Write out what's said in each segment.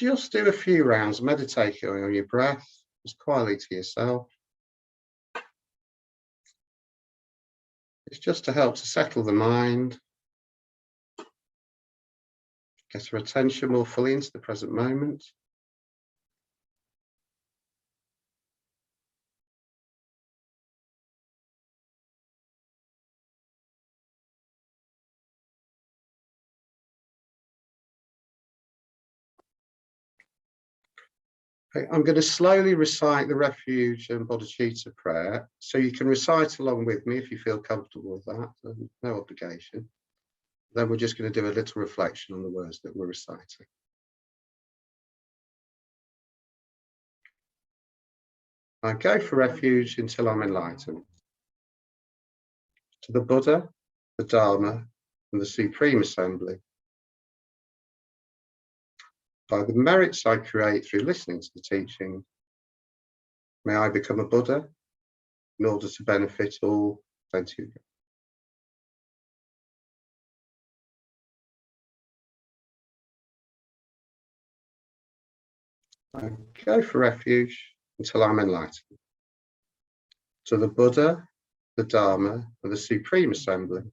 just do a few rounds, meditating on your breath, just quietly to yourself. It's just to help to settle the mind, get our attention more fully into the present moment. Okay, I'm going to slowly recite the refuge and bodhicitta prayer, so you can recite along with me if you feel comfortable with that, and no obligation. Then we're just going to do a little reflection on the words that we're reciting. I go for refuge until I'm enlightened. To the Buddha, the Dharma, and the Supreme Assembly. By the merits I create through listening to the teaching, may I become a Buddha in order to benefit all sentient beings. I go for refuge until I'm enlightened. To the Buddha, the Dharma, and the Supreme Assembly.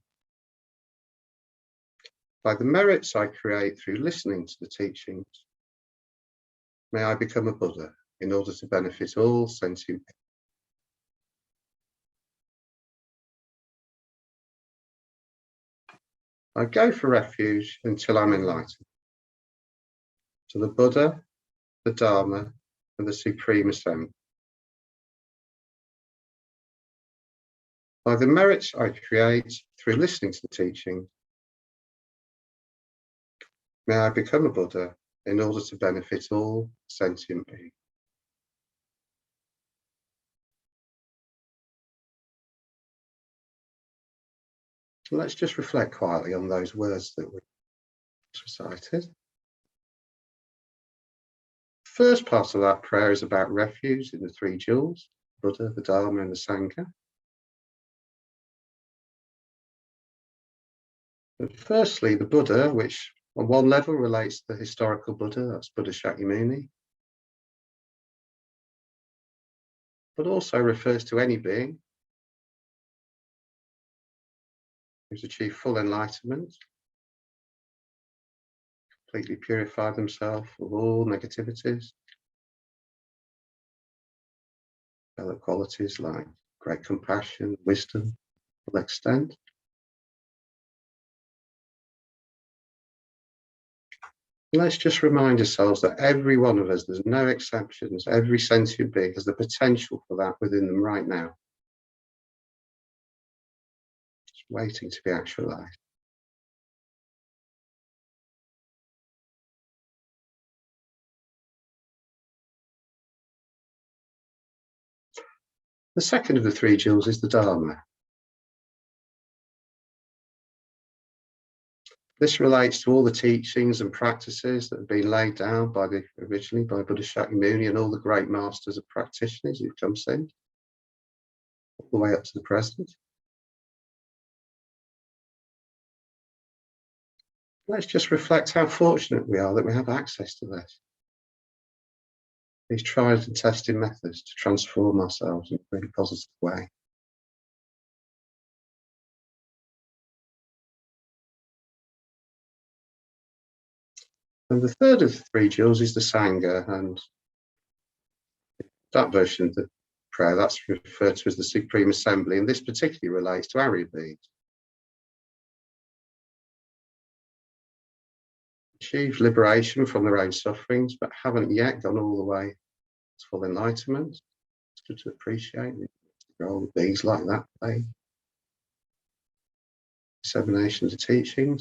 By the merits I create through listening to the teachings, may I become a Buddha in order to benefit all sentient beings. I go for refuge until I'm enlightened. To the Buddha, the Dharma, and the Supreme Assembly. By the merits I create through listening to the teaching, may I become a Buddha in order to benefit all sentient beings. Let's just reflect quietly on those words that we recited. The first part of that prayer is about refuge in the three jewels, Buddha, the Dharma, and the Sangha. But firstly, the Buddha, which on one level relates to the historical Buddha, that's Buddha Shakyamuni, but also refers to any being who's achieved full enlightenment, completely purified themselves of all negativities, other qualities like great compassion, wisdom, full extent. Let's just remind ourselves that every one of us, there's no exceptions, every sentient being has the potential for that within them right now. Just waiting to be actualized. The second of the three jewels is the Dharma. This relates to all the teachings and practices that have been laid down originally by Buddha Shakyamuni and all the great masters and practitioners who've come since, all the way up to the present. Let's just reflect how fortunate we are that we have access to this. These tried and tested methods to transform ourselves in a really positive way. And the third of the three jewels is the Sangha, and that version of the prayer, that's referred to as the Supreme Assembly, and this particularly relates to Arya beings. Achieved liberation from their own sufferings, but haven't yet gone all the way to full enlightenment. It's good to appreciate the role of beings like that play. Dissemination of the teachings.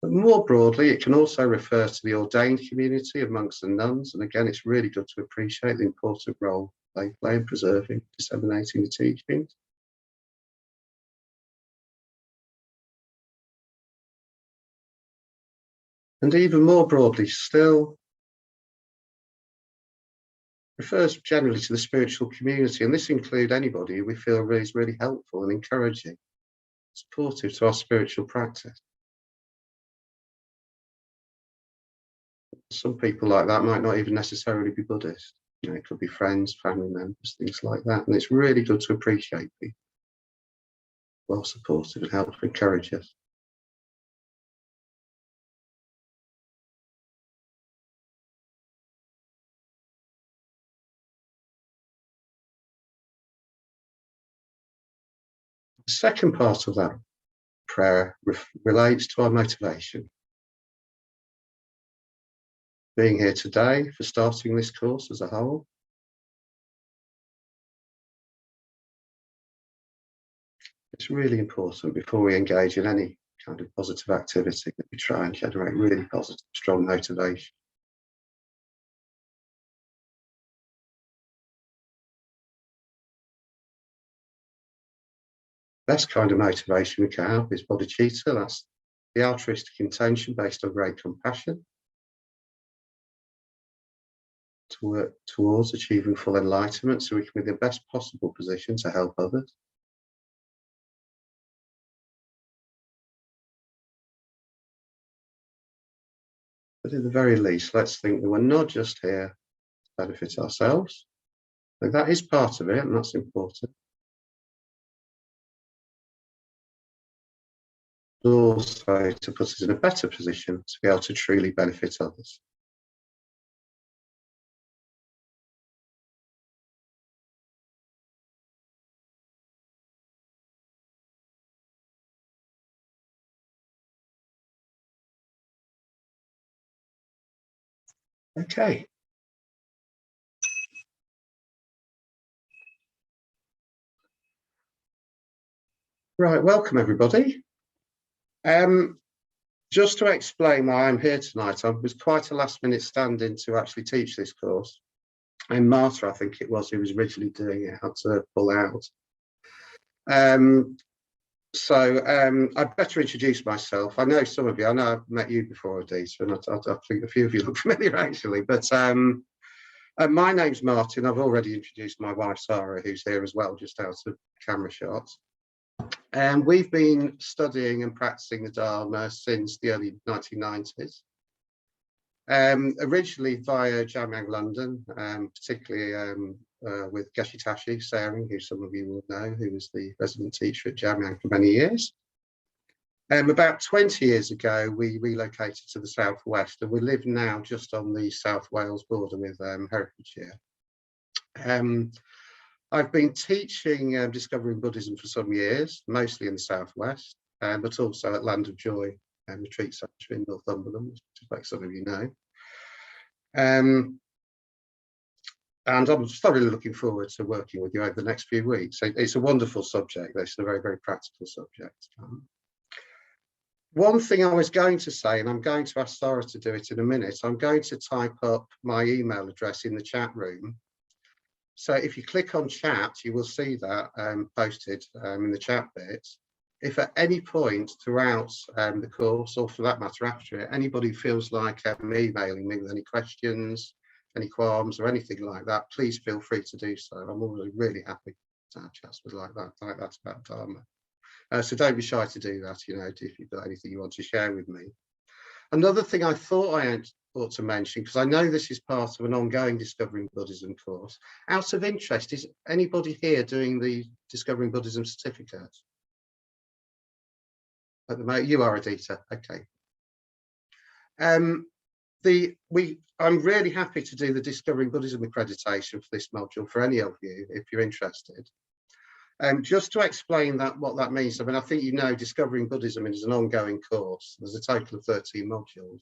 But more broadly, it can also refer to the ordained community of monks and nuns. And again, it's really good to appreciate the important role they play in preserving, disseminating the teachings. And even more broadly still, refers generally to the spiritual community. And this includes anybody who we feel is really helpful and encouraging, supportive to our spiritual practice. Some people like that might not even necessarily be Buddhist. You know, it could be friends, family members, things like that. And it's really good to appreciate people well supported and help to encourage us. The second part of that prayer relates to our motivation. Being here today, for starting this course as a whole. It's really important before we engage in any kind of positive activity that we try and generate really positive, strong motivation. Best kind of motivation we can have is bodhicitta. That's the altruistic intention based on great compassion to work towards achieving full enlightenment so we can be in the best possible position to help others. But at the very least, let's think that we're not just here to benefit ourselves. So that is part of it, and that's important. But also to put us in a better position to be able to truly benefit others. Okay. Right, welcome everybody. Just to explain why I'm here tonight, I was quite a last minute stand-in to actually teach this course. And Marta, I think it was, who was originally doing it, had to pull out. I'd better introduce myself. I know some of you, I know I've met you before, Adita, and I think a few of you look familiar actually, but my name's Martin. I've already introduced my wife, Sarah, who's here as well, just out of camera shots. And we've been studying and practicing the Dharma since the early 1990s. Originally via Jamyang London, particularly with Geshe Tashi Sering, who some of you will know, who was the resident teacher at Jamyang for many years. About 20 years ago, we relocated to the southwest, and we live now just on the South Wales border with Herefordshire. I've been teaching Discovering Buddhism for some years, mostly in the southwest, but also at Land of Joy Retreat Centre in Northumberland, which I expect some of you know. And I'm thoroughly looking forward to working with you over the next few weeks. It's a wonderful subject. It's a very, very practical subject. One thing I was going to say, and I'm going to ask Sarah to do it in a minute, I'm going to type up my email address in the chat room. So if you click on chat, you will see that posted in the chat bit. If at any point throughout the course, or for that matter after it, anybody feels like emailing me with any questions, any qualms or anything like that, please feel free to do so. I'm always really happy to have chats with like that about Dharma. So don't be shy to do that, you know, if you've got anything you want to share with me. Another thing I thought I ought to mention, because I know this is part of an ongoing Discovering Buddhism course, out of interest, is anybody here doing the Discovering Buddhism certificate? At the moment, you are, Adita. Okay. I'm really happy to do the Discovering Buddhism accreditation for this module for any of you, if you're interested. Just to explain what that means, I mean, I think you know Discovering Buddhism is an ongoing course. There's a total of 13 modules.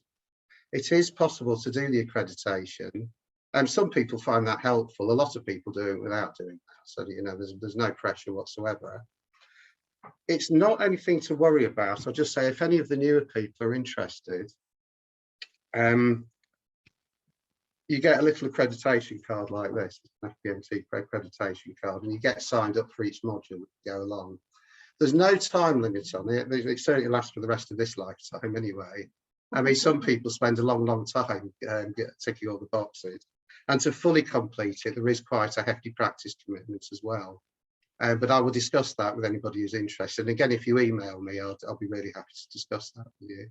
It is possible to do the accreditation, and some people find that helpful. A lot of people do it without doing that, so you know there's no pressure whatsoever. It's not anything to worry about. I'll just say if any of the newer people are interested, you get a little accreditation card like this, an FBMT accreditation card, and you get signed up for each module to go along. There's no time limit on it. It certainly lasts for the rest of this lifetime anyway. I mean, some people spend a long, long time ticking all the boxes. And to fully complete it, there is quite a hefty practice commitment as well. But I will discuss that with anybody who's interested. And again, if you email me, I'll be really happy to discuss that with you.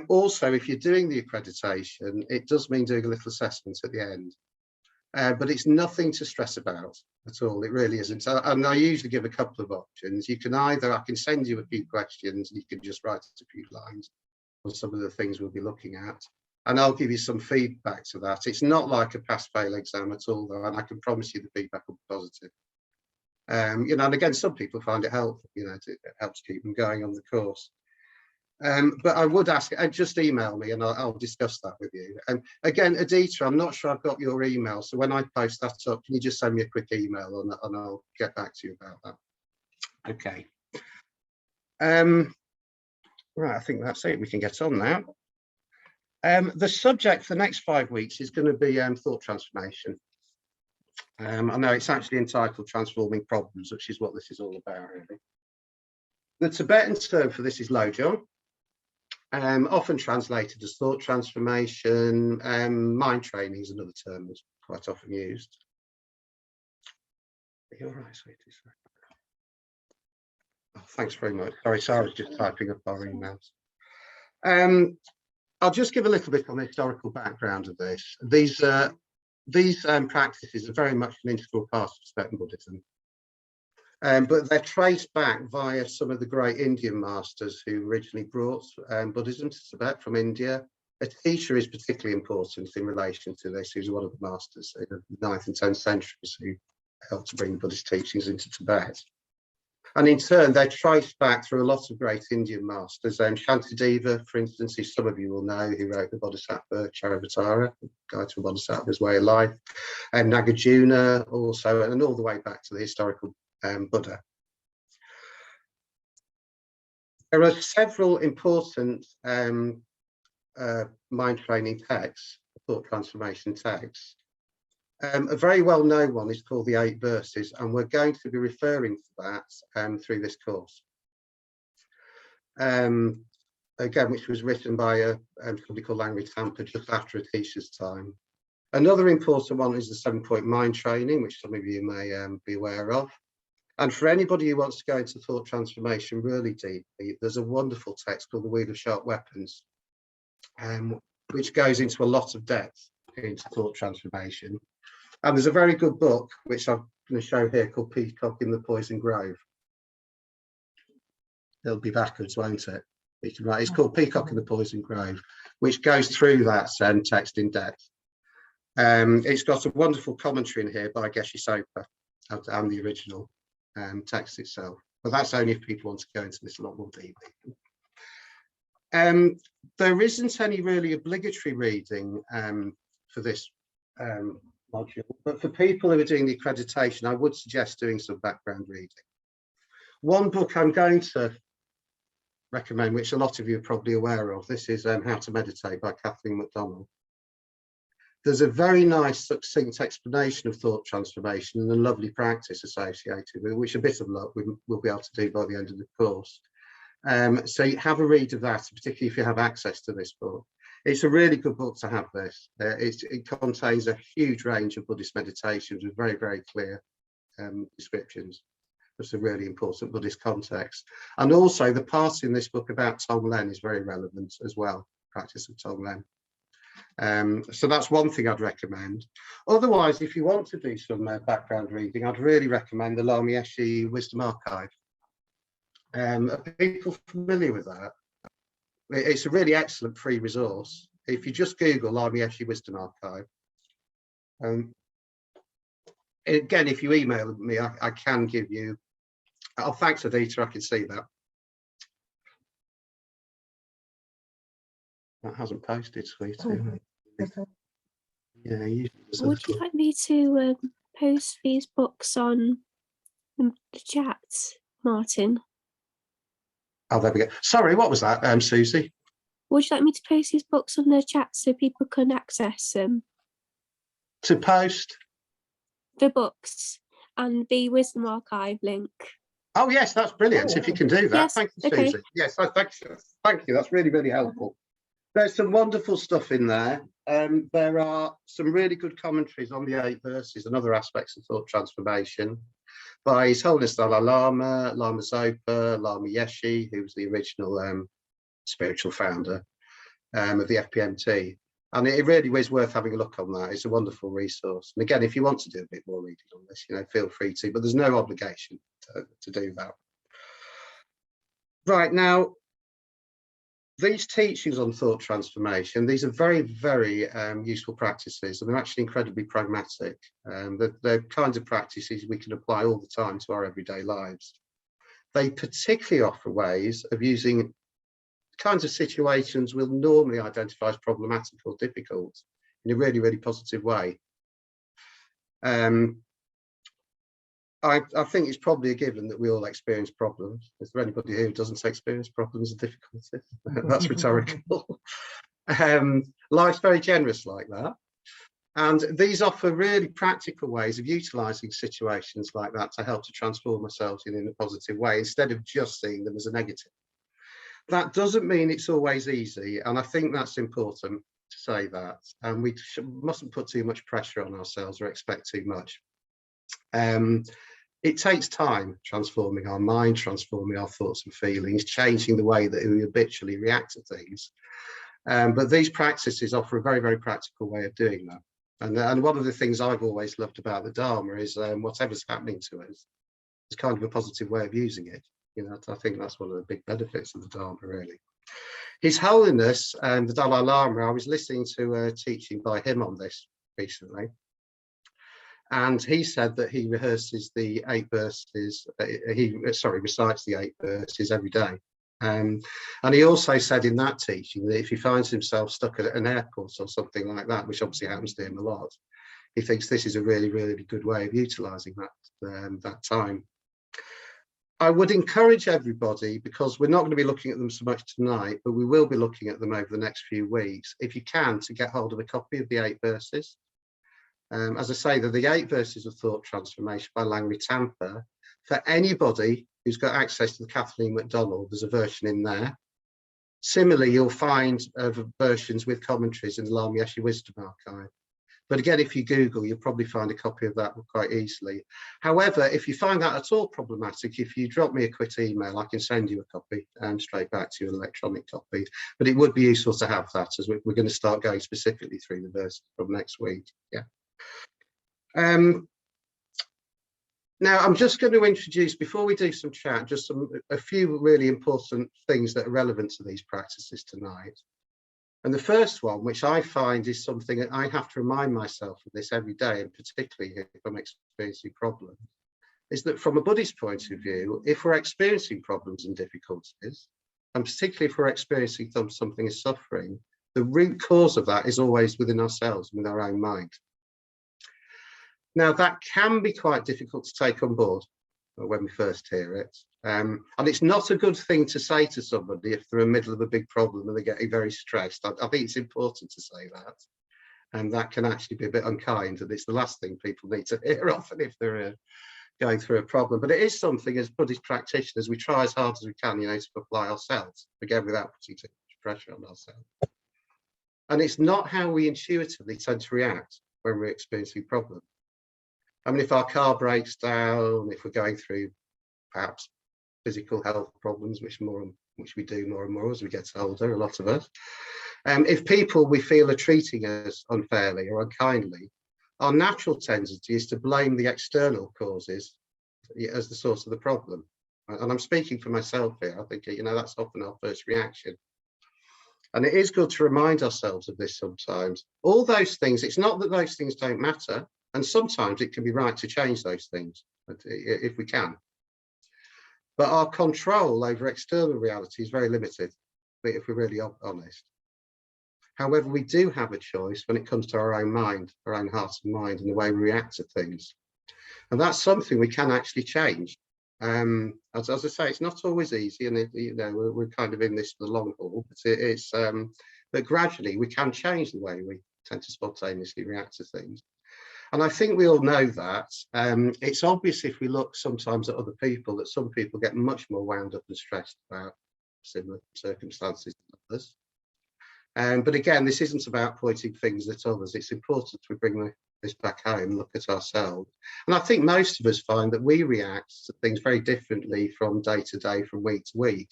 Also, if you're doing the accreditation, it does mean doing a little assessment at the end. But it's nothing to stress about at all. It really isn't. So, and I usually give a couple of options. You can either, I can send you a few questions and you can just write a few lines on some of the things we'll be looking at. And I'll give you some feedback to that. It's not like a pass-fail exam at all, though, and I can promise you the feedback will be positive. You know, and again, some people find it helpful, you know, it helps keep them going on the course. But I would ask, just email me and I'll discuss that with you. And again, Adita, I'm not sure I've got your email. So when I post that up, can you just send me a quick email and I'll get back to you about that. Okay. Right, I think that's it. We can get on now. The subject for the next 5 weeks is going to be thought transformation. I know it's actually entitled Transforming Problems, which is what this is all about, really. The Tibetan term for this is lo-jong. Often translated as thought transformation. Mind training is another term that's quite often used. Are you all right, sweetie? Oh, thanks very much. Sorry, Sarah's just typing up our emails. I'll just give a little bit on the historical background of this. These practices are very much an integral part of Tibetan Buddhism. But they're traced back via some of the great Indian masters who originally brought Buddhism to Tibet from India. A teacher is particularly important in relation to this, who's one of the masters in the 9th and 10th centuries who helped to bring Buddhist teachings into Tibet. And in turn, they're traced back through a lot of great Indian masters. Shantideva, for instance, who some of you will know, who wrote the Bodhisattva Charivatara, Guide to a Bodhisattva's Way of Life, and Nagarjuna also, and all the way back to the historical Buddha. There are several important mind training texts, thought transformation texts. A very well-known one is called the 8 Verses, and we're going to be referring to that through this course. Again, which was written by somebody called Langri Tampa just after Atisha's time. Another important one is the 7-point mind training, which some of you may be aware of. And for anybody who wants to go into thought transformation really deeply, there's a wonderful text called The Wheel of Sharp Weapons, which goes into a lot of depth into thought transformation. And there's a very good book, which I'm going to show here, called Peacock in the Poison Grove. It'll be backwards, won't it? You can write, it's called Peacock in the Poison Grove, which goes through that text in depth. It's got a wonderful commentary in here by Geshe Sopa and the original text itself, but that's only if people want to go into this a lot more deeply. There isn't any really obligatory reading for this module, but for people who are doing the accreditation, I would suggest doing some background reading. One book I'm going to recommend, which a lot of you are probably aware of, this is How to Meditate by Kathleen MacDonald. There's a very nice succinct explanation of thought transformation and a lovely practice associated with it, which a bit of luck we'll be able to do by the end of the course. So you have a read of that, particularly if you have access to this book. It's a really good book to have this. It contains a huge range of Buddhist meditations with very, very clear descriptions of some really important Buddhist context. And also the part in this book about Tonglen is very relevant as well, practice of Tonglen. So that's one thing I'd recommend. Otherwise, if you want to do some background reading, I'd really recommend the Lama Yeshe Wisdom Archive. Are people familiar with that? It's a really excellent free resource. If you just Google Lama Yeshe Wisdom Archive, again, if you email me, I can give you. Oh, thanks, Adita. I can see that. That hasn't posted, sweetie. Okay. Yeah. Would you like me to post these books on the chat, Martin? Oh, there we go. Sorry, what was that, Susie? Would you like me to post these books on the chat so people can access them? To post? The books and the Wisdom Archive link. Oh, yes, that's brilliant. If you can do that. Yes, thank you, okay. Susie. Yes, thank you. That's really, really helpful. There's some wonderful stuff in there. There are some really good commentaries on the 8 Verses and other aspects of thought transformation by His Holiness Dalai Lama, Lama Zopa, Lama Yeshe, who was the original spiritual founder. of the FPMT. And it really is worth having a look on that. It's a wonderful resource. And again, if you want to do a bit more reading on this, feel free to, but there's no obligation to do that. Right, now, these teachings on thought transformation, these are very, very useful practices, and they're actually incredibly pragmatic. They're kinds of practices we can apply all the time to our everyday lives. They particularly offer ways of using kinds of situations we'll normally identify as problematic or difficult in a really, really positive way. I think it's probably a given that we all experience problems. Is there anybody here who doesn't experience problems and difficulties? That's rhetorical. Life's very generous like that. And these offer really practical ways of utilising situations like that to help to transform ourselves in a positive way, instead of just seeing them as a negative. That doesn't mean it's always easy, and I think that's important to say that. And we mustn't put too much pressure on ourselves or expect too much. It takes time transforming our mind, transforming our thoughts and feelings, changing the way that we habitually react to things. But these practices offer a very, very practical way of doing that. And one of the things I've always loved about the Dharma is whatever's happening to us, it's kind of a positive way of using it. I think that's one of the big benefits of the Dharma, really. His Holiness, the Dalai Lama, I was listening to a teaching by him on this recently. And he said that he rehearses the 8 verses, recites the 8 verses every day. And he also said in that teaching that if he finds himself stuck at an airport or something like that, which obviously happens to him a lot, he thinks this is a really, really good way of utilising that time. I would encourage everybody, because we're not going to be looking at them so much tonight, but we will be looking at them over the next few weeks, if you can, to get hold of a copy of the 8 verses. As I say, they're the 8 verses of thought transformation by Langley Tampa. For anybody who's got access to the Kathleen MacDonald, there's a version in there. Similarly, you'll find versions with commentaries in the Lama Yeshe Wisdom Archive. But again, if you Google, you'll probably find a copy of that quite easily. However, if you find that at all problematic, if you drop me a quick email, I can send you a copy straight back to you, an electronic copy. But it would be useful to have that, as we're going to start going specifically through the verses from next week. Yeah. Now, I'm just going to introduce, before we do some chat, just a few really important things that are relevant to these practices tonight. And the first one, which I find is something that I have to remind myself of this every day, and particularly if I'm experiencing problems, is that from a Buddhist point of view, if we're experiencing problems and difficulties, and particularly if we're experiencing something as suffering, the root cause of that is always within ourselves, within our own mind. Now, that can be quite difficult to take on board when we first hear it. And it's not a good thing to say to somebody if they're in the middle of a big problem and they're getting very stressed. I think it's important to say that. And that can actually be a bit unkind. And it's the last thing people need to hear often if they're going through a problem. But it is something, as Buddhist practitioners, we try as hard as we can, to apply ourselves, again, without putting too much pressure on ourselves. And it's not how we intuitively tend to react when we're experiencing problems. I mean, if our car breaks down, if we're going through perhaps physical health problems, which we do more and more as we get older, a lot of us. If people we feel are treating us unfairly or unkindly, our natural tendency is to blame the external causes as the source of the problem. And I'm speaking for myself here. I think, that's often our first reaction. And it is good to remind ourselves of this sometimes. All those things, it's not that those things don't matter. And sometimes it can be right to change those things if we can. But our control over external reality is very limited, if we're really honest. However, we do have a choice when it comes to our own mind, our own heart and mind, and the way we react to things. And that's something we can actually change. As I say, it's not always easy, and we're kind of in this for the long haul. But gradually we can change the way we tend to spontaneously react to things. And I think we all know that. It's obvious if we look sometimes at other people that some people get much more wound up and stressed about similar circumstances than others. But again, this isn't about pointing fingers at others. It's important we bring this back home, look at ourselves. And I think most of us find that we react to things very differently from day to day, from week to week.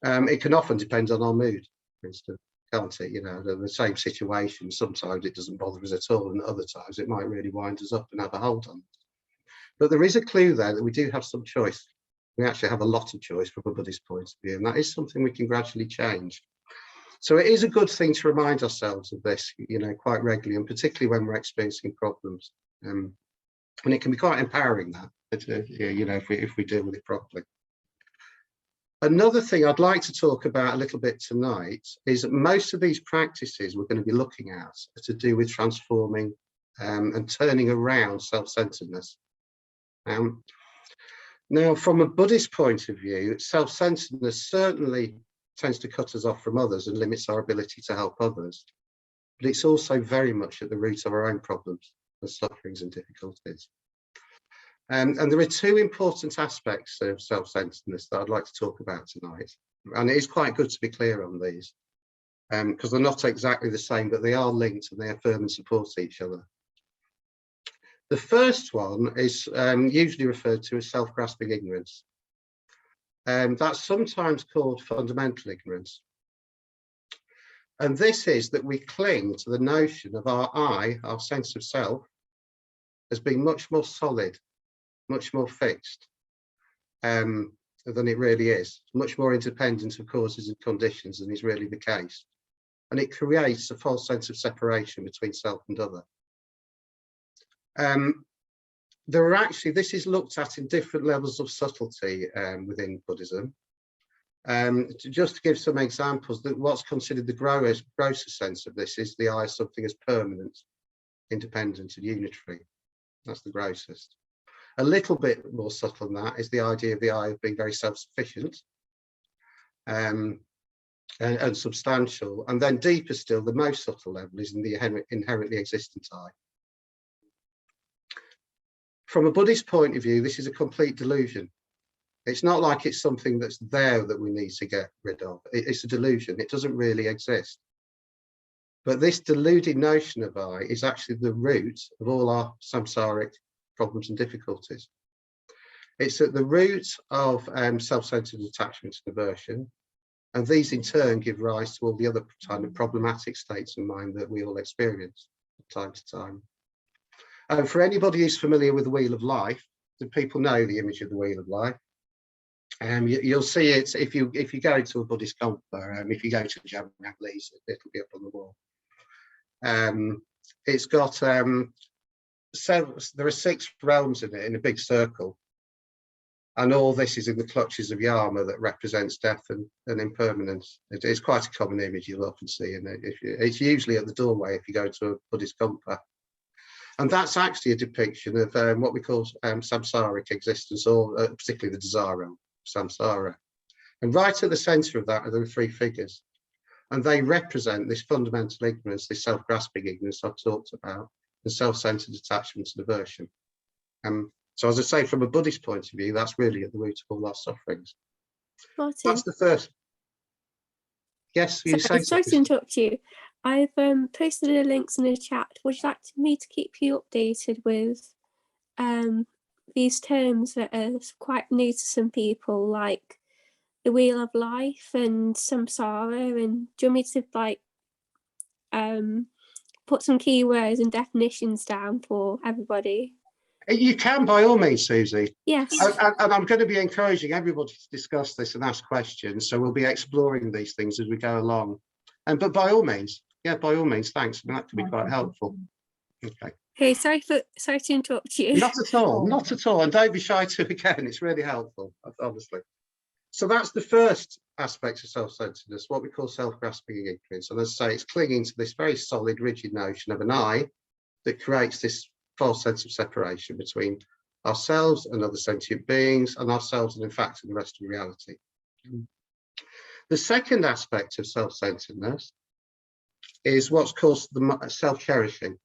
It can often depend on our mood, for instance. can't it? You know, the same situation, sometimes it doesn't bother us at all, and other times it might really wind us up and have a hold on us. But there is a clue there that we do have some choice. We actually have a lot of choice from a Buddhist point of view, and that is something we can gradually change. So it is a good thing to remind ourselves of this, you know, quite regularly, and particularly when we're experiencing problems. And it can be quite empowering that, you know, if we deal with it properly. Another thing I'd like to talk about a little bit tonight is that most of these practices we're going to be looking at are to do with transforming and turning around self-centeredness. Now, from a Buddhist point of view, self-centeredness certainly tends to cut us off from others and limits our ability to help others. But it's also very much at the root of our own problems and sufferings and difficulties. And there are two important aspects of self-centeredness that I'd like to talk about tonight. And it is quite good to be clear on these, because they're not exactly the same, but they are linked and they affirm and support each other. The first one is usually referred to as self-grasping ignorance. That's sometimes called fundamental ignorance. And this is that we cling to the notion of our I, our sense of self, as being much more solid, much more fixed than it really is, much more independent of causes and conditions than is really the case. And it creates a false sense of separation between self and other. There are actually, this is looked at in different levels of subtlety within Buddhism. Just to give some examples, that what's considered the grosser sense of this is the I as something as permanent, independent and unitary. That's the grossest. A little bit more subtle than that is the idea of the I being very self-sufficient and substantial. And then deeper still, the most subtle level is in the inherently existent I. From a Buddhist point of view, this is a complete delusion. It's not like it's something that's there that we need to get rid of. It's a delusion. It doesn't really exist. But this deluded notion of I is actually the root of all our samsaric problems and difficulties. It's at the root of self-centered attachment and aversion, and these in turn give rise to all the other kind of problematic states of mind that we all experience from time to time. For anybody who's familiar with the Wheel of Life, do people know the image of the Wheel of Life? You'll see it if you go to a Buddhist gompa. If you go to Jamrang Lee's, it'll be up on the wall. It's got there are 6 realms in it in a big circle, and all this is in the clutches of Yama that represents death and impermanence. It is quite a common image you'll often see in it. It's usually at the doorway if you go to a Buddhist gompa. And that's actually a depiction of what we call samsaric existence, or particularly the desire realm, samsara. And right at the centre of that are the 3 figures. And they represent this fundamental ignorance, this self-grasping ignorance I've talked about, and self-centered attachment and aversion. So as I say, from a Buddhist point of view, that's really at the root of all our sufferings. Martin, That's the first. Yes, you say sorry to interrupt you. I've posted the links in the chat. Would you like me to keep you updated with these terms that are quite new to some people, like the Wheel of Life and samsara? And do you want me to like put some keywords and definitions down for everybody? You can, by all means, Susie. Yes. And I'm going to be encouraging everybody to discuss this and ask questions. So we'll be exploring these things as we go along. But by all means, yeah, by all means, thanks. I mean, that can be quite helpful. Okay. Hey, sorry to interrupt you. Not at all, not at all. And don't be shy to again. It's really helpful, obviously. So that's the first aspect of self-centeredness, what we call self-grasping ignorance. And as I say, it's clinging to this very solid, rigid notion of an I that creates this false sense of separation between ourselves and other sentient beings, and ourselves and in fact in the rest of reality. The second aspect of self-centeredness is what's called the self-cherishing.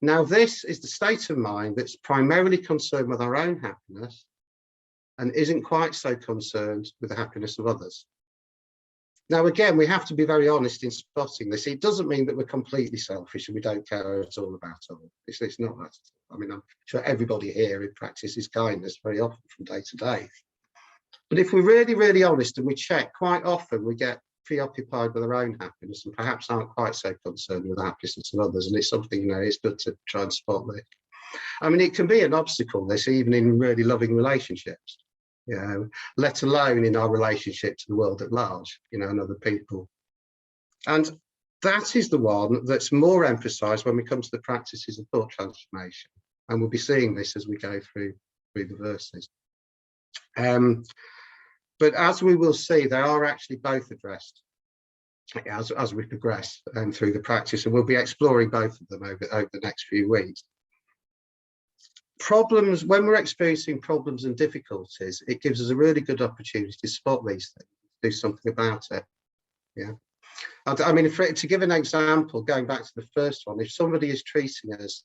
Now, this is the state of mind that's primarily concerned with our own happiness and isn't quite so concerned with the happiness of others. Now, again, we have to be very honest in spotting this. It doesn't mean that we're completely selfish and we don't care at all about others. It's not that. I mean, I'm sure everybody here practices kindness very often from day to day. But if we're really, really honest and we check, quite often we get preoccupied with their own happiness and perhaps aren't quite so concerned with the happiness of others. And it's something, you know, it's good to try and spot this. I mean, it can be an obstacle, this, even in really loving relationships, you know, let alone in our relationship to the world at large, you know, and other people. And that is the one that's more emphasised when we come to the practices of thought transformation. And we'll be seeing this as we go through the verses. But as we will see, they are actually both addressed as we progress through the practice, and we'll be exploring both of them over the next few weeks. Problems, when we're experiencing problems and difficulties, it gives us a really good opportunity to spot these things, do something about it. Yeah. I mean, to give an example, going back to the first one, if somebody is treating us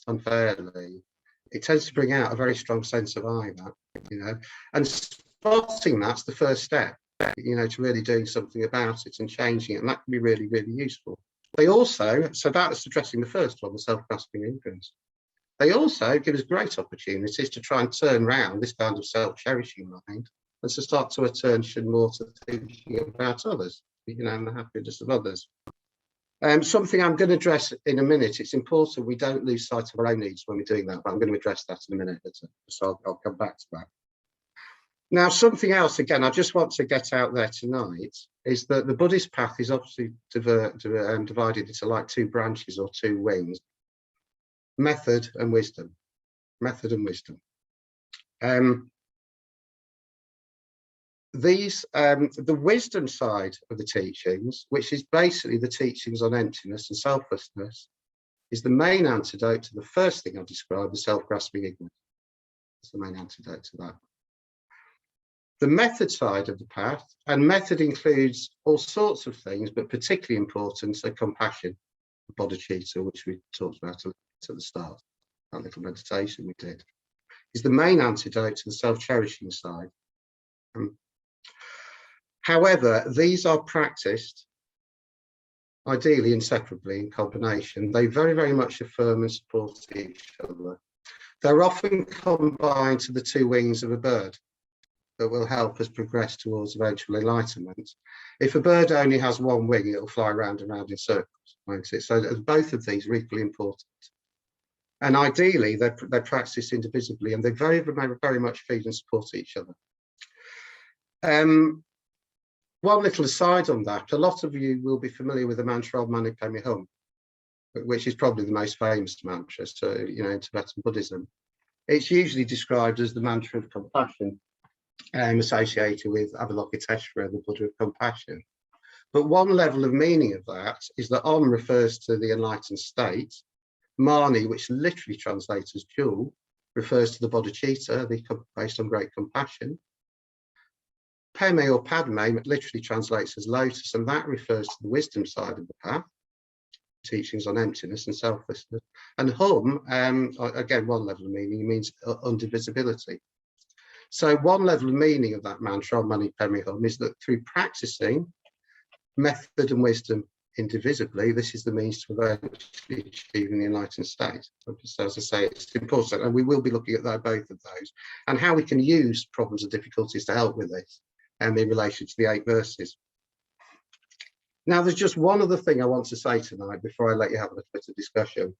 unfairly, it tends to bring out a very strong sense of I, that, you know, and spotting that's the first step, you know, to really doing something about it and changing it, and that can be really, really useful. They also, so that's addressing the first one, the self-grasping ignorance. They also give us great opportunities to try and turn around this kind of self-cherishing mind and to start to attention more to thinking about others, you know, and the happiness of others. Something I'm going to address in a minute. It's important we don't lose sight of our own needs when we're doing that, but I'm going to address that in a minute, so I'll come back to that. Now, something else, again, I just want to get out there tonight, is that the Buddhist path is obviously divided into like two branches or two wings: method and wisdom. Method and wisdom. The wisdom side of the teachings, which is basically the teachings on emptiness and selflessness, is the main antidote to the first thing I described, the self-grasping ignorance. It's the main antidote to that. The method side of the path, and method includes all sorts of things, but particularly important are compassion, bodhicitta, which we talked about at the start, that little meditation we did, is the main antidote to the self-cherishing side. However, these are practiced ideally inseparably in combination. They very, very much affirm and support each other. They're often combined to the two wings of a bird that will help us progress towards eventual enlightenment. If a bird only has one wing, it'll fly around and round in circles, won't it? So both of these are equally important. And ideally, they're practiced indivisibly, and they very, very much feed and support each other. One little aside on that, a lot of you will be familiar with the mantra Om Mani Padme Hum, which is probably the most famous mantra, so, you know, in Tibetan Buddhism. It's usually described as the mantra of compassion, associated with Avalokiteshvara, the Buddha of compassion. But one level of meaning of that is that Om refers to the enlightened state. Mani, which literally translates as jewel, refers to the bodhicitta, based on great compassion. Peme or Padme literally translates as lotus, and that refers to the wisdom side of the path, teachings on emptiness and selflessness. And Hum, again, one level of meaning, means undivisibility. So one level of meaning of that mantra, Om Mani Padme Hum, is that through practicing method and wisdom indivisibly, this is the means to eventually achieving the enlightened state. So as I say, it's important, and we will be looking at both of those and how we can use problems and difficulties to help with this, and in relation to the 8 verses. Now, there's just one other thing I want to say tonight before I let you have a little bit of discussion.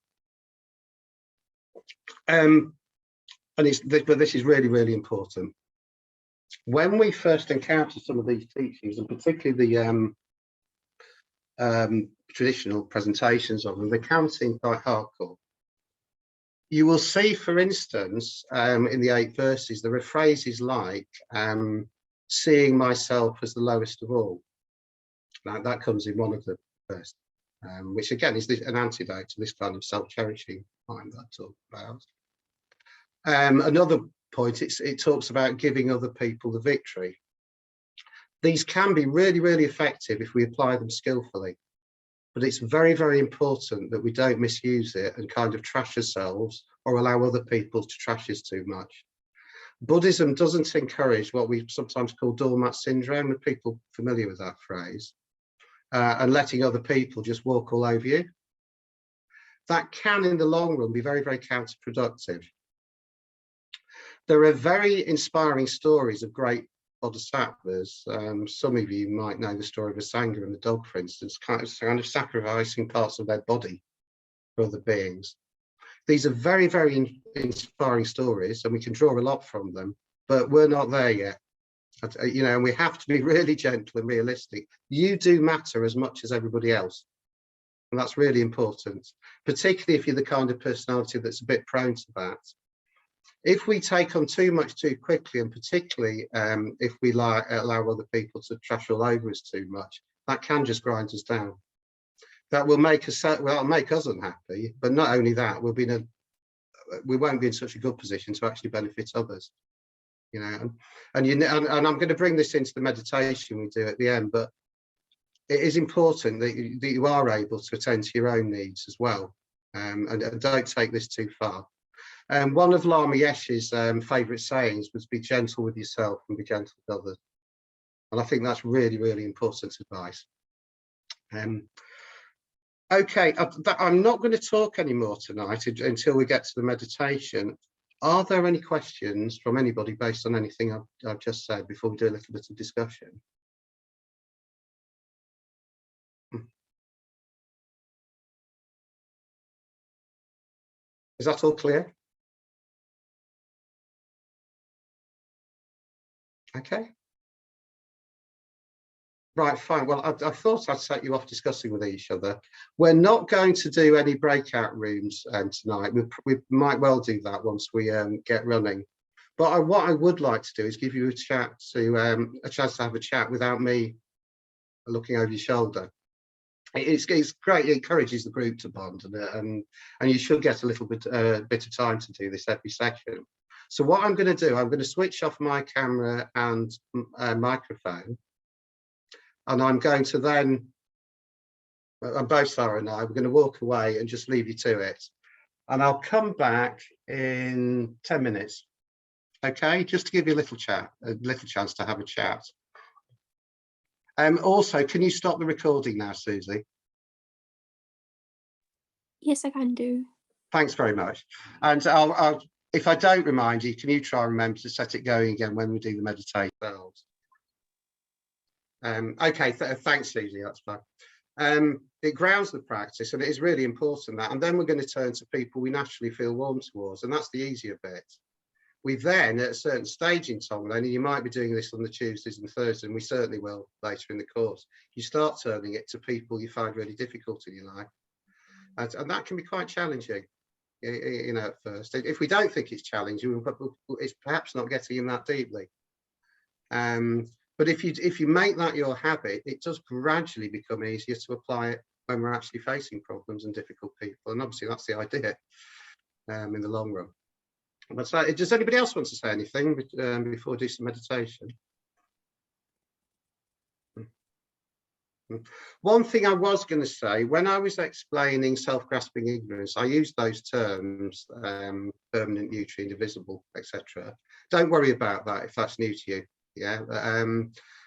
But this is really, really important. When we first encounter some of these teachings, and particularly the traditional presentations of them, they can seem quite hardcore. You will see, for instance, in the 8 verses, there are phrases like seeing myself as the lowest of all. Now, that comes in one of the verses, which again is an antidote to this kind of self-cherishing mind that I talked about. Another point, it talks about giving other people the victory. These can be really, really effective if we apply them skillfully, but it's very, very important that we don't misuse it and kind of trash ourselves or allow other people to trash us too much. Buddhism doesn't encourage what we sometimes call doormat syndrome. Are people familiar with that phrase? And letting other people just walk all over you. That can, in the long run, be very, very counterproductive. There are very inspiring stories of great bodhisattvas, some of you might know the story of a Sangha and the dog, for instance, kind of sacrificing parts of their body for other beings. These are very, very inspiring stories, and we can draw a lot from them, but we're not there yet. You know, and we have to be really gentle and realistic. You do matter as much as everybody else. And that's really important, particularly if you're the kind of personality that's a bit prone to that. If we take on too much too quickly, and particularly if we allow other people to trash all over us too much, that can just grind us down. That will make us, well, it'll make us unhappy, but not only that, we won't be in such a good position to actually benefit others. You know, and I'm going to bring this into the meditation we do at the end, but it is important that you are able to attend to your own needs as well, and don't take this too far. One of Lama Yeshe's favourite sayings was, "Be gentle with yourself and be gentle with others," and I think that's really, really important advice. Okay, I'm not going to talk anymore tonight until we get to the meditation. Are there any questions from anybody based on anything I've just said before we do a little bit of discussion? Is that all clear? Okay. Right, fine. Well, I thought I'd set you off discussing with each other. We're not going to do any breakout rooms tonight. We might well do that once we get running. But what I would like to do is give you a chance to have a chat without me looking over your shoulder. It's great. It encourages the group to bond, and you should get a little bit of time to do this every session. So what I'm going to do, I'm going to switch off my camera and microphone. And I'm going to then, and both Sarah and I, we're going to walk away and just leave you to it. And I'll come back in 10 minutes. Okay, just to give you a little chance to have a chat. Also, can you stop the recording now, Susie? Yes, I can do. Thanks very much. And if I don't remind you, can you try and remember to set it going again when we do the meditation? Okay, thanks, Susie, that's fine. It grounds the practice, and it is really important that. And then we're going to turn to people we naturally feel warm towards, and that's the easier bit. We then, at a certain stage in Tonglen, and you might be doing this on the Tuesdays and Thursdays, and we certainly will later in the course, you start turning it to people you find really difficult in your life. And that can be quite challenging, you know, at first. If we don't think it's challenging, it's perhaps not getting in that deeply. But if you make that your habit, it does gradually become easier to apply it when we're actually facing problems and difficult people. And obviously that's the idea in the long run. But does anybody else want to say anything before we do some meditation? One thing I was going to say, when I was explaining self-grasping ignorance, I used those terms, permanent, neutral, indivisible, etc. Don't worry about that if that's new to you. Yeah,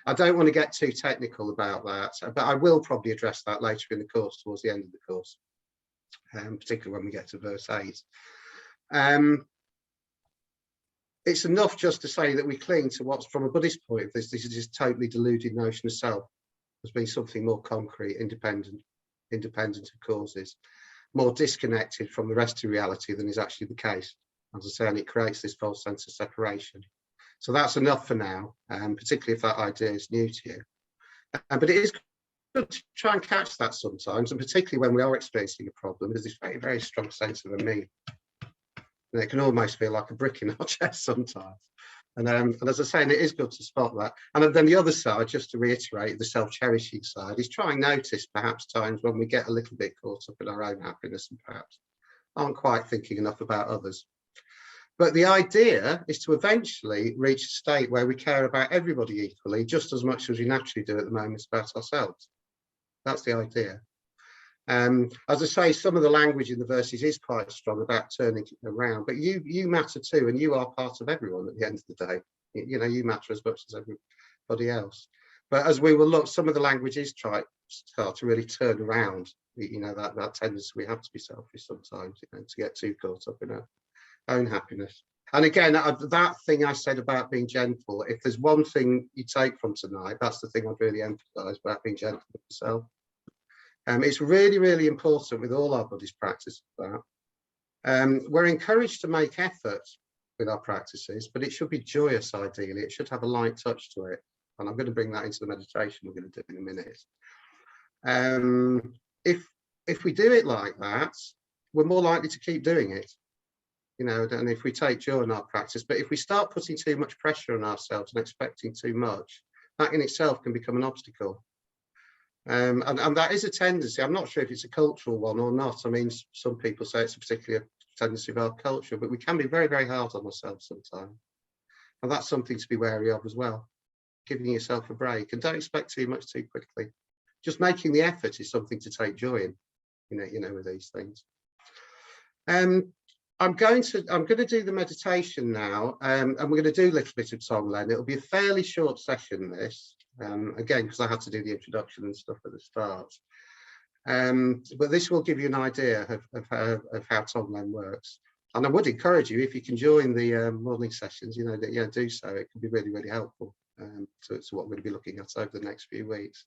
I don't want to get too technical about that, but I will probably address that later in the course, towards the end of the course, particularly when we get to verse 8. It's enough just to say that we cling to what's, from a Buddhist point of view, this is this totally deluded notion of self as being something more concrete, independent of causes, more disconnected from the rest of reality than is actually the case. As I say, and it creates this false sense of separation. So that's enough for now, particularly if that idea is new to you. But it is good to try and catch that sometimes, and particularly when we are experiencing a problem, there's this very, very strong sense of a me. And it can almost feel like a brick in our chest sometimes. And as I say, it is good to spot that. And then the other side, just to reiterate, the self-cherishing side, is try and notice perhaps times when we get a little bit caught up in our own happiness and perhaps aren't quite thinking enough about others. But the idea is to eventually reach a state where we care about everybody equally, just as much as we naturally do at the moment about ourselves. That's the idea. As I say, some of the language in the verses is quite strong about turning it around, but you matter too, and you are part of everyone at the end of the day. You know, you matter as much as everybody else. But as we will look, some of the language is start to really turn around, you know, that tendency we have to be selfish sometimes, you know, to get too caught up in our own happiness. And again, that thing I said about being gentle, if there's one thing you take from tonight, that's the thing I'd really emphasize about being gentle with yourself. It's really, really important with all our Buddhist practices that we're encouraged to make effort with our practices, but it should be joyous ideally. It should have a light touch to it. And I'm going to bring that into the meditation we're going to do in a minute. If we do it like that, we're more likely to keep doing it, you know, and if we take joy in our practice. But if we start putting too much pressure on ourselves and expecting too much, that in itself can become an obstacle. And that is a tendency. I'm not sure if it's a cultural one or not. I mean, some people say it's a particular tendency of our culture, but we can be very, very hard on ourselves sometimes. And that's something to be wary of as well. Giving yourself a break, and don't expect too much too quickly. Just making the effort is something to take joy in, you know, with these things. I'm going to do the meditation now, and we're going to do a little bit of Tonglen. It'll be a fairly short session, this, again, because I had to do the introduction and stuff at the start. But this will give you an idea of how Tonglen works. And I would encourage you, if you can join the morning sessions, you know, do so. It can be really, really helpful to what we're going to be looking at over the next few weeks.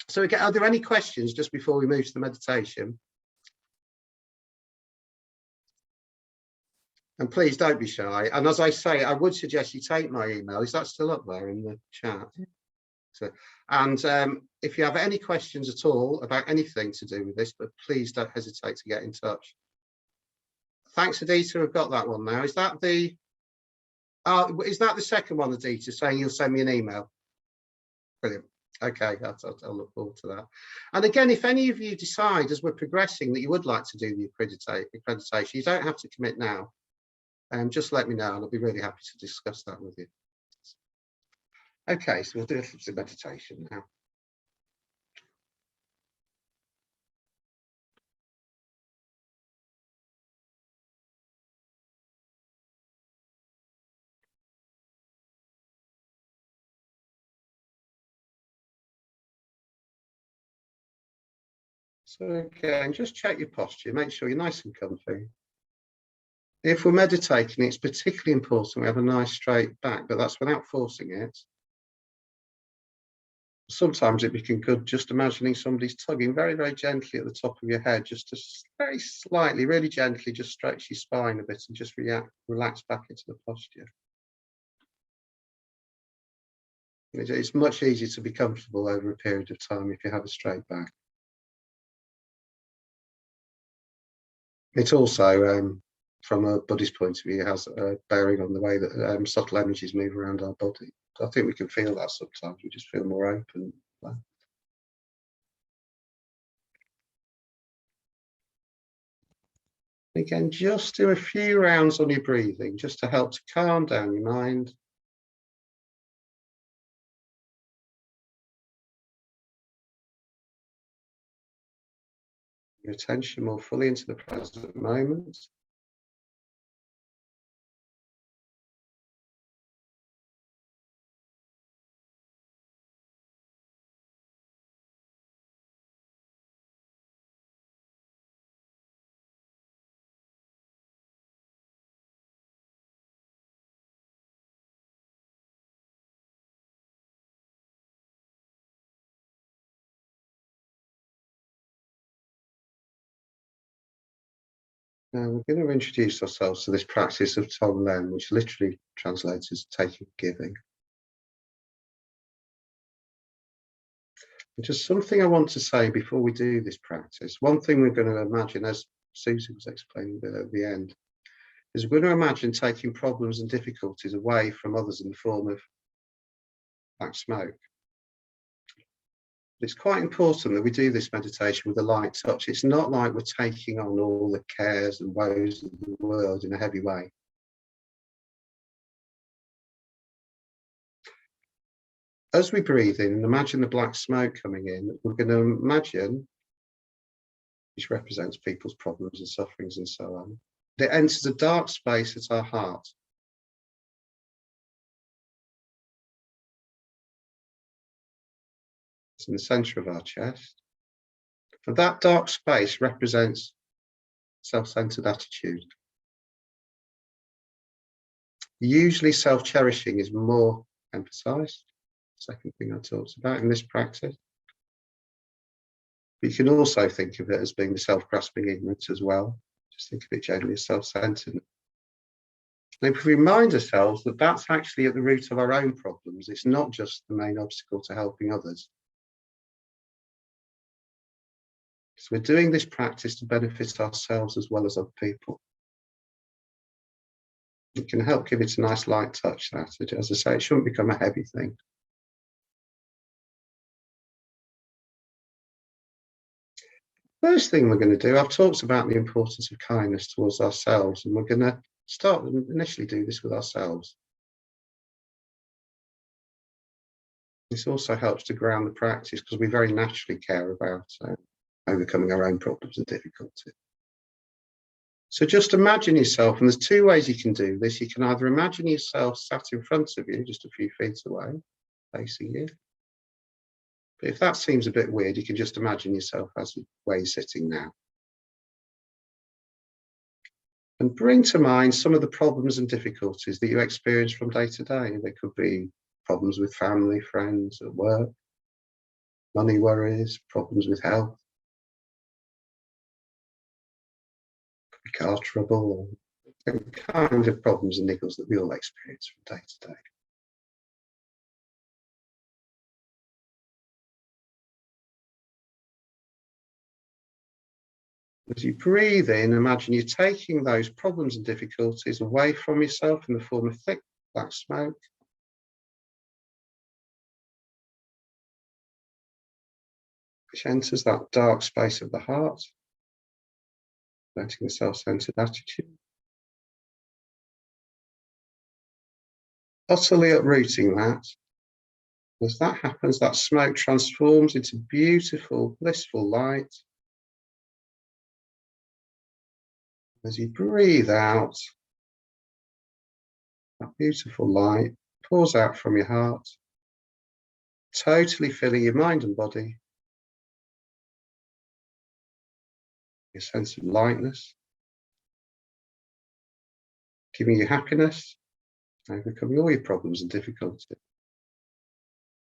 So again, are there any questions just before we move to the meditation? And please don't be shy. And as I say, I would suggest you take my email. Is that still up there in the chat? So, and if you have any questions at all about anything to do with this, but please don't hesitate to get in touch. Thanks, Adita. I've got that one now. Is that the second one, Adita, saying you'll send me an email? Brilliant. Okay, I'll look forward to that. And again, if any of you decide as we're progressing that you would like to do the accreditation, you don't have to commit now. Just let me know and I'll be really happy to discuss that with you. Okay, so we'll do a little bit of meditation now. So again, just check your posture, make sure you're nice and comfy. If we're meditating, it's particularly important we have a nice straight back, but that's without forcing it. Sometimes it becomes good just imagining somebody's tugging very, very gently at the top of your head, just to very slightly, really gently, just stretch your spine a bit and just relax back into the posture. It's much easier to be comfortable over a period of time if you have a straight back. It also, from a Buddhist point of view, has a bearing on the way that subtle energies move around our body. So I think we can feel that sometimes. We just feel more open. Again, just do a few rounds on your breathing, just to help to calm down your mind. Your attention more fully into the present moment. Now we're going to introduce ourselves to this practice of Tonglen, which literally translates as taking giving. And just something I want to say before we do this practice. One thing we're going to imagine, as Susie was explaining at the end, is we're going to imagine taking problems and difficulties away from others in the form of black smoke. It's quite important that we do this meditation with a light touch. It's not like we're taking on all the cares and woes of the world in a heavy way. As we breathe in and imagine the black smoke coming in, we're going to imagine, which represents people's problems and sufferings and so on, that it enters a dark space at our heart. It's in the center of our chest. And that dark space represents self-centered attitude. Usually self-cherishing is more emphasized. Second thing I talked about in this practice. But you can also think of it as being the self-grasping ignorance as well. Just think of it generally as self-centered. And if we remind ourselves that that's actually at the root of our own problems, it's not just the main obstacle to helping others. So we're doing this practice to benefit ourselves as well as other people. It can help give it a nice light touch, that. As I say, it shouldn't become a heavy thing. First thing we're going to do, I've talked about the importance of kindness towards ourselves, and we're going to start initially do this with ourselves. This also helps to ground the practice because we very naturally care about overcoming our own problems and difficulties. So just imagine yourself, and there's two ways you can do this. You can either imagine yourself sat in front of you, just a few feet away, facing you. But if that seems a bit weird, you can just imagine yourself as where you're sitting now. And bring to mind some of the problems and difficulties that you experience from day to day. There could be problems with family, friends, at work, money worries, problems with health, car trouble, or the kind of problems and niggles that we all experience from day to day. As you breathe in, imagine you're taking those problems and difficulties away from yourself in the form of thick black smoke. Which enters that dark space of the heart, letting the self-centered attitude. Utterly uprooting that. As that happens, that smoke transforms into beautiful, blissful light. As you breathe out, that beautiful light pours out from your heart, totally filling your mind and body. Your sense of lightness, giving you happiness, overcoming all your problems and difficulties.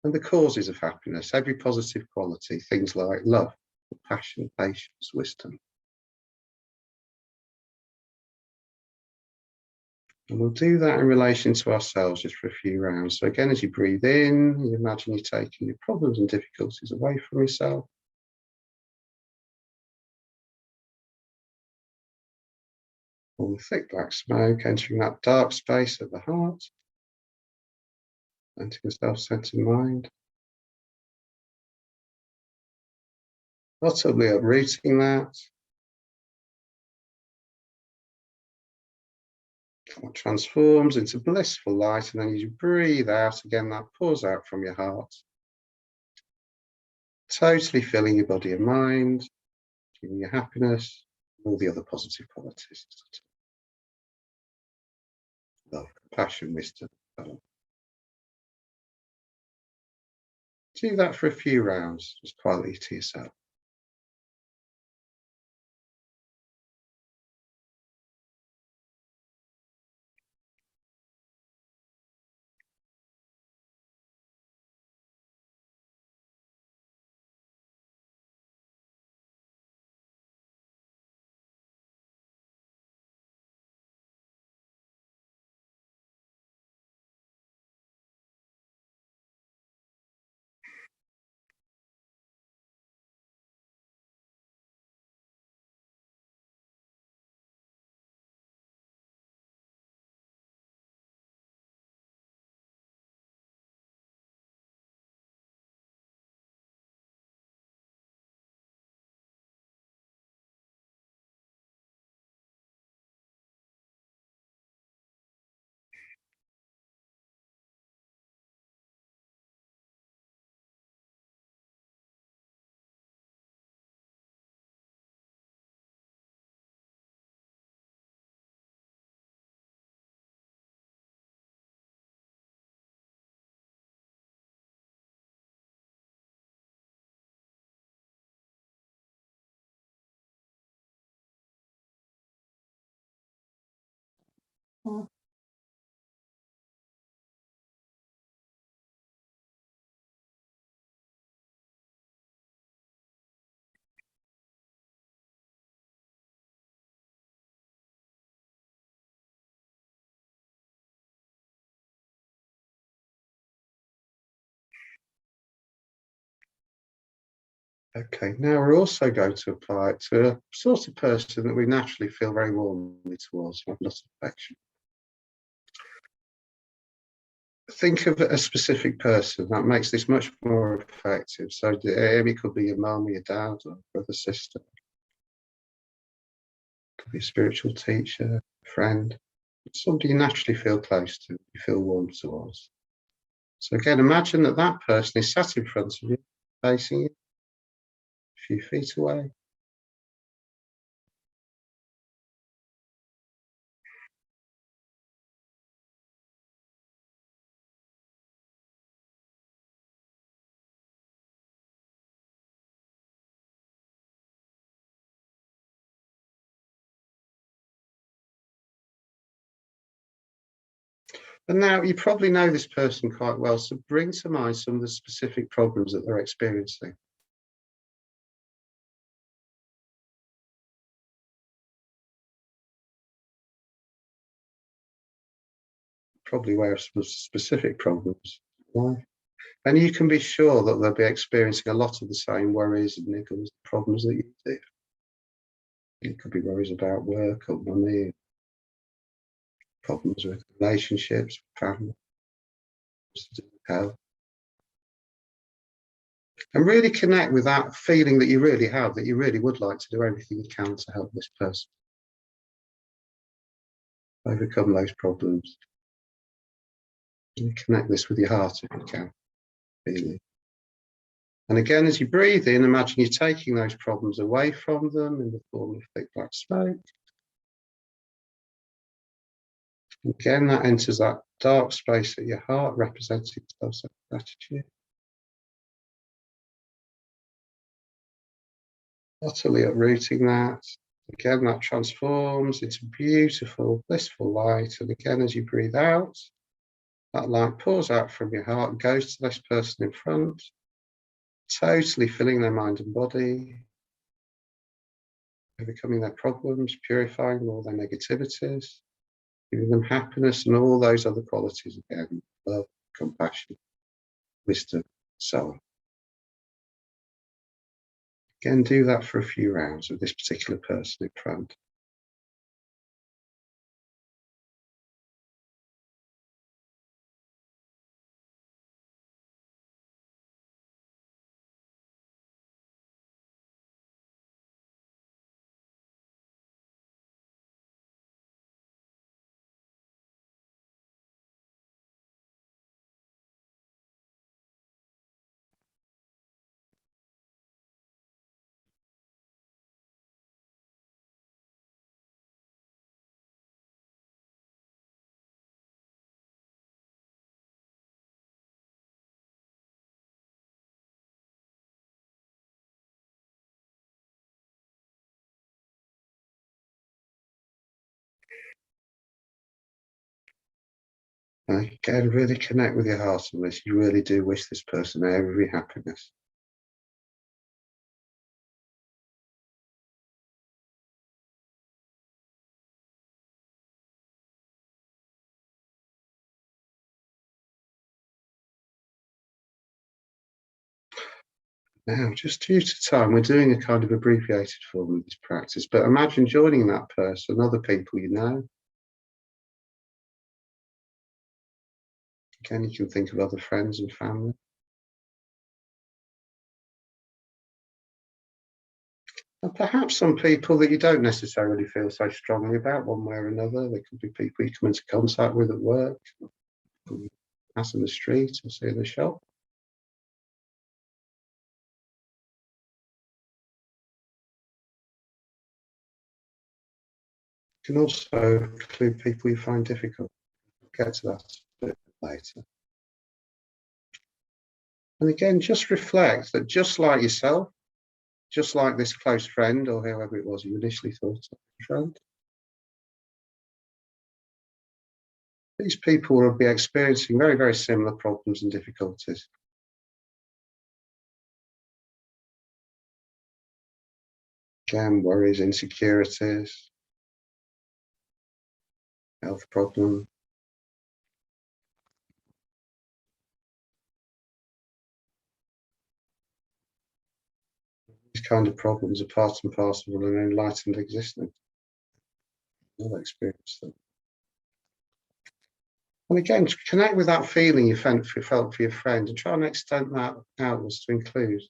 And the causes of happiness, every positive quality, things like love, compassion, patience, wisdom. And we'll do that in relation to ourselves just for a few rounds. So again, as you breathe in, you imagine you're taking your problems and difficulties away from yourself. All the thick black smoke entering that dark space of the heart, entering a self-centered mind. Utterly uprooting that. It transforms into blissful light, and then as you breathe out again, that pours out from your heart, totally filling your body and mind, giving you happiness, all the other positive qualities. Love, compassion, wisdom. Do that for a few rounds, just quietly to yourself. Okay, now we're also going to apply it to a sort of person that we naturally feel very warmly towards, have lots of affection. Think of a specific person. That makes this much more effective. So it could be your mum, your dad, or brother, sister. It could be a spiritual teacher, friend, somebody you naturally feel close to, you feel warm towards. So again, imagine that that person is sat in front of you, facing you, a few feet away. And now you probably know this person quite well, so bring to mind some of the specific problems that they're experiencing. Probably aware of some specific problems. And you can be sure that they'll be experiencing a lot of the same worries and niggles, problems that you do. It could be worries about work or money, problems with relationships, family, health. And really connect with that feeling that you really have, that you really would like to do everything you can to help this person overcome those problems. And connect this with your heart if you can, really. And again, as you breathe in, imagine you're taking those problems away from them in the form of thick black smoke. Again, that enters that dark space at your heart, representing self-gratitude. Utterly uprooting that. Again, that transforms into beautiful, blissful light. And again, as you breathe out, that light pours out from your heart and goes to this person in front, totally filling their mind and body, overcoming their problems, purifying all their negativities, giving them happiness and all those other qualities again, love, compassion, wisdom, so on. Again, do that for a few rounds with this particular person in front. Again, really connect with your heart on this. You really do wish this person every happiness. Now, just due to time, we're doing a kind of abbreviated form of this practice, but imagine joining that person, other people you know. Again, you can think of other friends and family. And perhaps some people that you don't necessarily feel so strongly about one way or another. They could be people you come into contact with at work, pass in the street or see in the shop. You can also include people you find difficult. We'll get to that a bit later. And again, just reflect that just like yourself, just like this close friend or whoever it was you initially thought of a friend, these people will be experiencing very, very similar problems and difficulties. Again, worries, insecurities, health problems. kind of problems are part and parcel of an enlightened existence. You'll experience them. And again, to connect with that feeling you felt for your friend and try and extend that outwards to include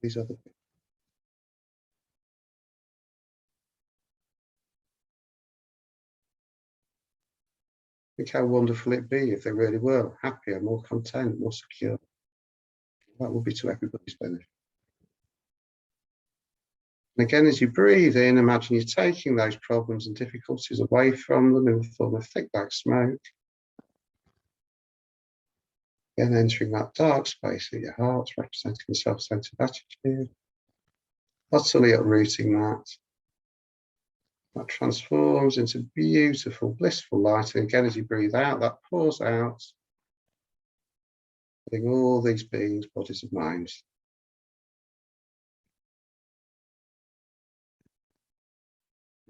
these other people. Think how wonderful it'd be if they really were happier, more content, more secure. That would be to everybody's benefit. And again, as you breathe in, imagine you're taking those problems and difficulties away from them in the form of thick black smoke. Again, entering that dark space at your heart, representing the self-centered attitude, utterly uprooting that. That transforms into beautiful, blissful light. And again, as you breathe out, that pours out, letting all these beings, bodies and minds,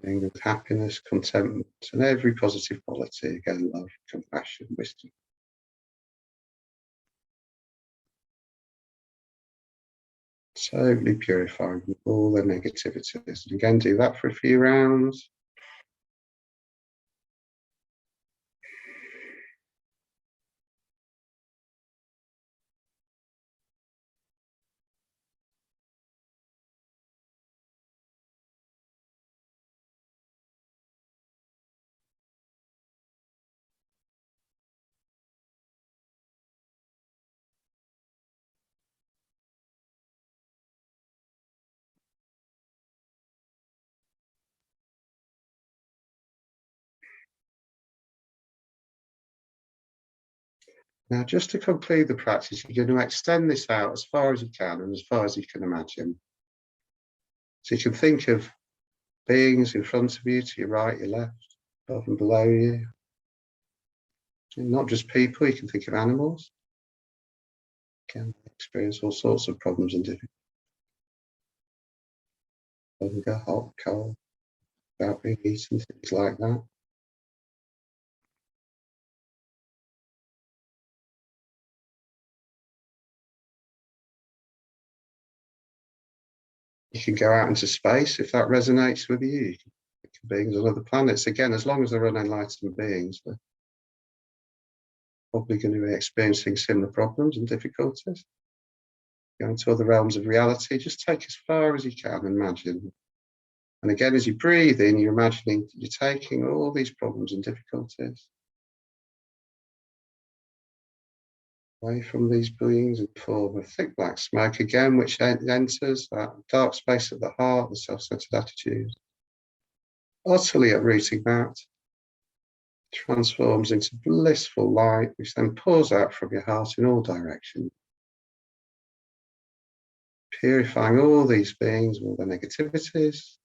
being with happiness, contentment, and every positive quality. Again, love, compassion, wisdom. Totally purifying all their negativities. And again, do that for a few rounds. Now, just to conclude the practice, you're going to extend this out as far as you can and as far as you can imagine. So you can think of beings in front of you, to your right, your left, above and below you. And not just people, you can think of animals. Can experience all sorts of problems and difficulties. Hunger, hot, cold, about being eaten, things like that. You can go out into space if that resonates with you. You can think of beings on other planets. Again, as long as they're unenlightened beings, they're probably going to be experiencing similar problems and difficulties. Go into other realms of reality, just take as far as you can, imagine. And again, as you breathe in, you're imagining you're taking all these problems and difficulties away from these beings in the form of thick black smoke, again, which enters that dark space of the heart, the self-centered attitude, utterly uprooting that, transforms into blissful light, which then pours out from your heart in all directions, purifying all these beings, all their negativities,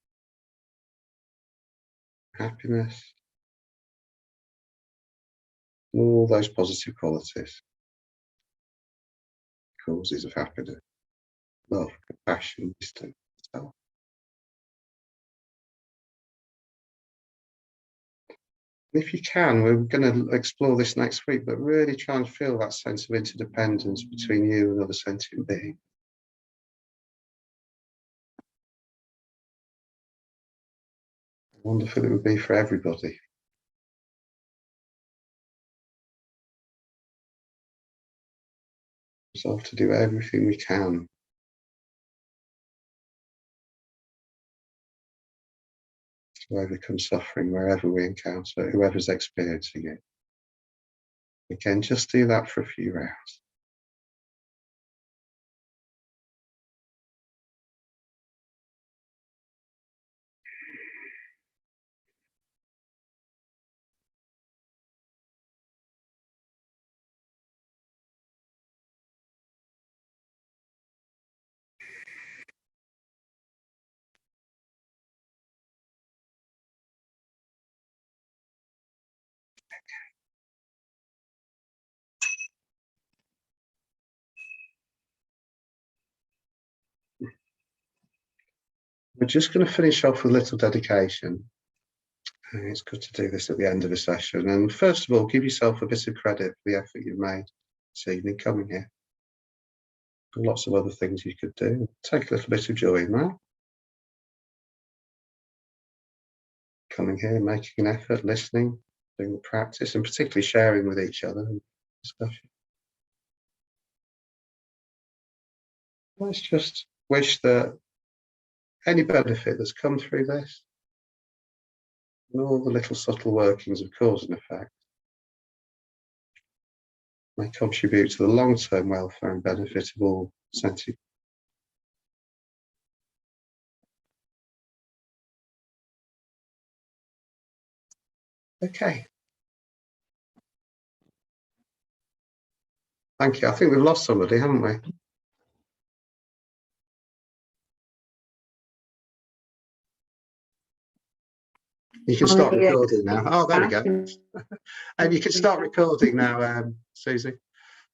happiness, all those positive qualities, causes of happiness, love, compassion, wisdom, self. If you can, we're going to explore this next week, but really try and feel that sense of interdependence between you and other sentient beings. Wonderful it would be for everybody. Resolve to do everything we can to overcome suffering wherever we encounter it, whoever's experiencing it. Again, just do that for a few rounds. We're just going to finish off with a little dedication. It's good to do this at the end of a session. And first of all, give yourself a bit of credit for the effort you've made this evening coming here. Lots of other things you could do. Take a little bit of joy in that. Coming here, making an effort, listening, doing the practice, and particularly sharing with each other and discussion. Let's just wish that any benefit that's come through this, and all the little subtle workings of cause and effect, may contribute to the long-term welfare and benefit of all sentient. Okay. Thank you. I think we've lost somebody, haven't we? You can start recording now. Oh, there we go. And you can start recording now, Susie.